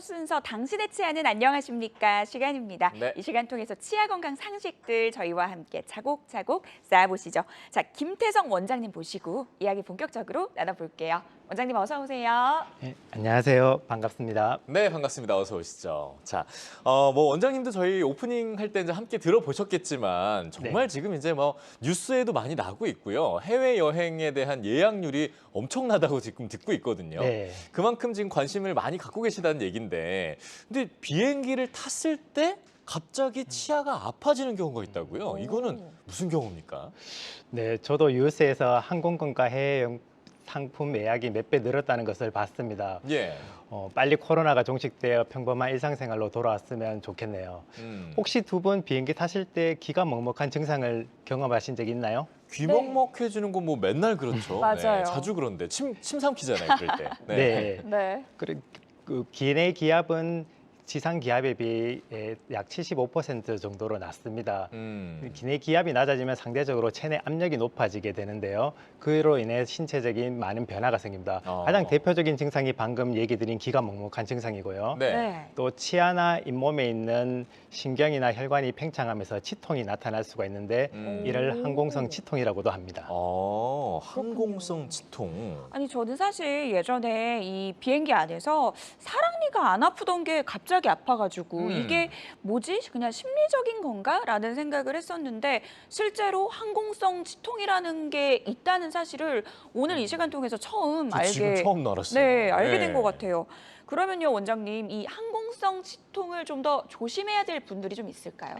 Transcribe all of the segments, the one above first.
순서 당신의 치아는 안녕하십니까 시간입니다. 네. 이 시간 통해서 치아 건강 상식들 저희와 함께 차곡차곡 쌓아보시죠. 자, 김태성 원장님 모시고 이야기 본격적으로 나눠볼게요. 원장님 어서 오세요. 네, 안녕하세요. 반갑습니다. 네, 반갑습니다. 어서 오시죠. 자, 뭐 원장님도 저희 오프닝 할 때 이제 함께 들어보셨겠지만 정말 네. 지금 이제 뭐 뉴스에도 많이 나고 있고요. 해외 여행에 대한 예약률이 엄청나다고 지금 듣고 있거든요. 네. 그만큼 지금 관심을 많이 갖고 계시다는 얘기인데, 근데 비행기를 탔을 때 갑자기 치아가 아파지는 경우가 있다고요. 이거는 무슨 경우입니까? 네, 저도 뉴스에서 항공권과 해외 상품 예약이 몇 배 늘었다는 것을 봤습니다. 예. 빨리 코로나가 종식되어 평범한 일상생활로 돌아왔으면 좋겠네요. 혹시 두 분 비행기 타실 때 기가 먹먹한 증상을 경험하신 적 있나요? 귀먹먹해지는 건 뭐 맨날 그렇죠. 맞아요. 네, 자주 그런데 침 삼키잖아요, 그럴 때. 네. 네. 그 기내 기압은 지상 기압에 비해 약 75% 정도로 낮습니다. 기내 기압이 낮아지면 상대적으로 체내 압력이 높아지게 되는데요. 그로 인해 신체적인 많은 변화가 생깁니다. 가장 대표적인 증상이 방금 얘기 드린 기가 먹먹한 증상이고요. 네. 네. 또 치아나 잇몸에 있는 신경이나 혈관이 팽창하면서 치통이 나타날 수가 있는데 이를 항공성 치통이라고도 합니다. 항공성 치통. 아니 저는 사실 예전에 이 비행기 안에서 사랑니가 안 아프던 게 갑자기 아파가지고 이게 뭐지? 그냥 심리적인 건가?라는 생각을 했었는데 실제로 항공성 치통이라는 게 있다는 사실을 오늘 이 시간 통해서 처음 지금 처음 알았어요. 네, 알게 된 네. 것 같아요. 그러면요, 원장님, 이 항공성 치통을 좀 더 조심해야 될 분들이 좀 있을까요?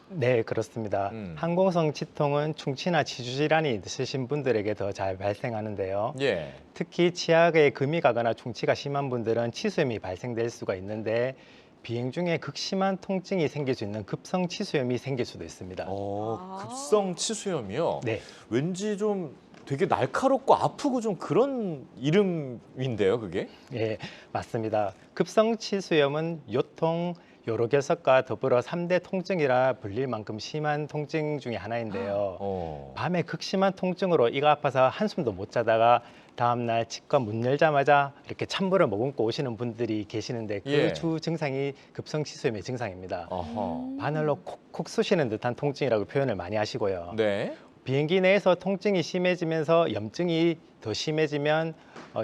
네, 그렇습니다. 항공성 치통은 충치나 치주 질환이 있으신 분들에게 더 잘 발생하는데요. 예. 특히 치아에 금이 가거나 충치가 심한 분들은 치수염이 발생될 수가 있는데 비행 중에 극심한 통증이 생길 수 있는 급성 치수염이 생길 수도 있습니다. 급성 치수염이요? 네. 왠지 좀 되게 날카롭고 아프고 좀 그런 이름인데요, 그게? 예, 맞습니다. 급성 치수염은 요통, 요로결석과 더불어 3대 통증이라 불릴 만큼 심한 통증 중에 하나인데요. 밤에 극심한 통증으로 이가 아파서 한숨도 못 자다가 다음날 치과 문 열자마자 이렇게 찬물을 머금고 오시는 분들이 계시는데 그 예. 주 증상이 급성 치수염의 증상입니다. 어허. 바늘로 콕콕 쑤시는 듯한 통증이라고 표현을 많이 하시고요. 네. 비행기 내에서 통증이 심해지면서 염증이 더 심해지면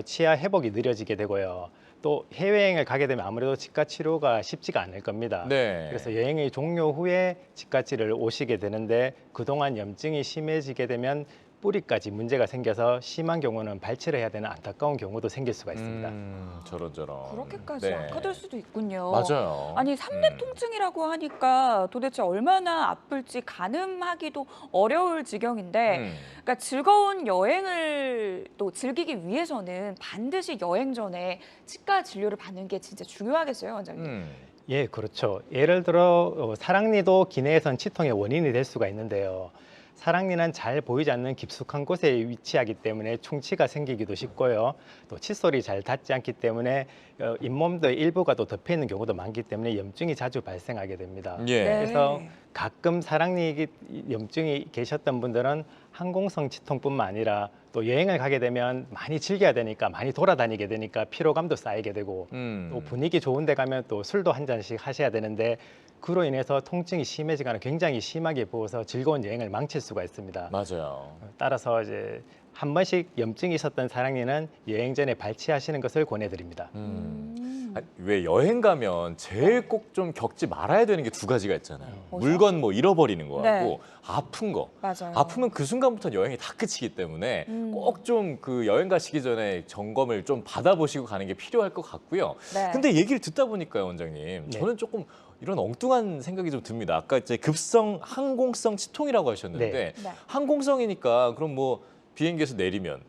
치아 회복이 느려지게 되고요. 또 해외여행을 가게 되면 아무래도 치과 치료가 쉽지가 않을 겁니다. 네. 그래서 여행의 종료 후에 치과치료를 오시게 되는데 그동안 염증이 심해지게 되면 뿌리까지 문제가 생겨서 심한 경우는 발치를 해야 되는 안타까운 경우도 생길 수가 있습니다. 저런. 그렇게까지 네. 악화될 수도 있군요. 맞아요. 아니 3대 통증이라고 하니까 도대체 얼마나 아플지 가늠하기도 어려울 지경인데 그러니까 즐거운 여행을 또 즐기기 위해서는 반드시 여행 전에 치과 진료를 받는 게 진짜 중요하겠어요, 원장님. 예, 그렇죠. 예를 들어 사랑니도 기내에선 치통의 원인이 될 수가 있는데요. 사랑니는 잘 보이지 않는 깊숙한 곳에 위치하기 때문에 충치가 생기기도 쉽고요. 또 칫솔이 잘 닿지 않기 때문에 잇몸도 일부가 또 덮여 있는 경우도 많기 때문에 염증이 자주 발생하게 됩니다. 예. 그래서 가끔 사랑니 염증이 계셨던 분들은 항공성 치통뿐만 아니라 또 여행을 가게 되면 많이 즐겨야 되니까 많이 돌아다니게 되니까 피로감도 쌓이게 되고 또 분위기 좋은 데 가면 또 술도 한 잔씩 하셔야 되는데 그로 인해서 통증이 심해지거나 굉장히 심하게 부어서 즐거운 여행을 망칠 수가 있습니다. 맞아요. 따라서 이제 한 번씩 염증이 있었던 사랑니는 여행 전에 발치하시는 것을 권해드립니다. 왜 여행 가면 제일 꼭 좀 겪지 말아야 되는 게 두 가지가 있잖아요. 물건 뭐 잃어버리는 거하고 아픈 거. 맞아요. 아프면 그 순간부터 여행이 다 끝이기 때문에 꼭 좀 그 여행 가시기 전에 점검을 좀 받아보시고 가는 게 필요할 것 같고요. 네. 근데 얘기를 듣다 보니까요, 원장님, 저는 조금 이런 엉뚱한 생각이 좀 듭니다. 아까 이제 급성 항공성 치통이라고 하셨는데 네. 항공성이니까 그럼 뭐 비행기에서 내리면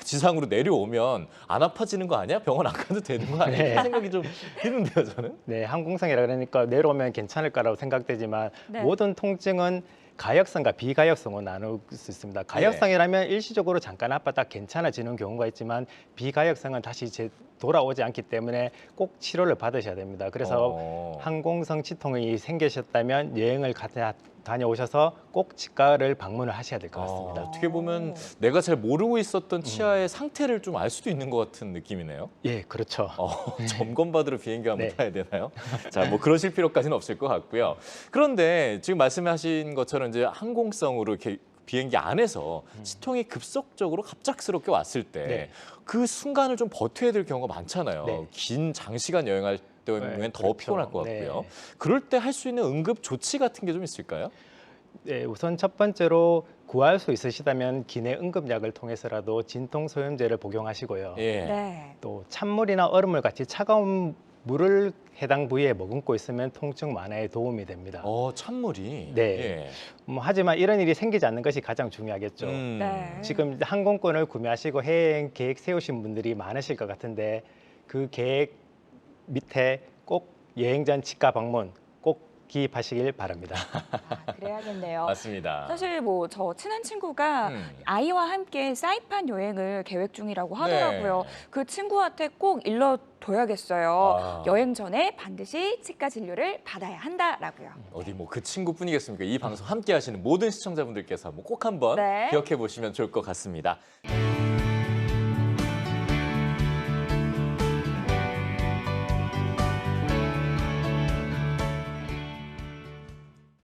지상으로 내려오면 안 아파지는 거 아니야? 병원 안 가도 되는 거 아니야? 이런 생각이 좀 드는데요, 저는. 네, 항공성이라 그러니까 내려오면 괜찮을 거라고 생각되지만 네. 모든 통증은 가역성과 비가역성으로 나눌 수 있습니다. 가역성이라면 일시적으로 잠깐 아팠다 괜찮아지는 경우가 있지만 비가역성은 다시 돌아오지 않기 때문에 꼭 치료를 받으셔야 됩니다. 그래서 항공성 치통이 생기셨다면 여행을 다녀오셔서 꼭 치과를 방문을 하셔야 될 것 같습니다. 어떻게 보면 내가 잘 모르고 있었던 치아의 상태를 좀 알 수도 있는 것 같은 느낌이네요. 예, 그렇죠. 점검받으러 비행기 한번 네. 타야 되나요? 자, 뭐 그러실 필요까지는 없을 것 같고요. 그런데 지금 말씀하신 것처럼 이제 항공성으로 이렇게 비행기 안에서 치통이 급속적으로 갑작스럽게 왔을 때 그 네. 순간을 좀 버텨야 될 경우가 많잖아요. 네. 긴 장시간 여행할 때면 네, 더 그렇죠. 피곤할 것 같고요. 네. 그럴 때 할 수 있는 응급 조치 같은 게 좀 있을까요? 네, 우선 첫 번째로 구할 수 있으시다면 기내 응급약을 통해서라도 진통소염제를 복용하시고요. 예. 네. 또 찬물이나 얼음물 같이 차가운 물을 해당 부위에 머금고 있으면 통증 완화에 도움이 됩니다. 찬물이. 네. 예. 하지만 이런 일이 생기지 않는 것이 가장 중요하겠죠. 네. 지금 항공권을 구매하시고 해외여행 계획 세우신 분들이 많으실 것 같은데 그 계획 밑에 꼭 여행 전 치과 방문 꼭 기입하시길 바랍니다. 그래야겠네요. 맞습니다. 사실 뭐 저 친한 친구가 아이와 함께 사이판 여행을 계획 중이라고 하더라고요. 네. 그 친구한테 꼭 일러둬야겠어요. 아. 여행 전에 반드시 치과 진료를 받아야 한다라고요. 어디 뭐 그 친구뿐이겠습니까? 이 방송 함께 하시는 모든 시청자분들께서 뭐 꼭 한번 네. 기억해 보시면 좋을 것 같습니다.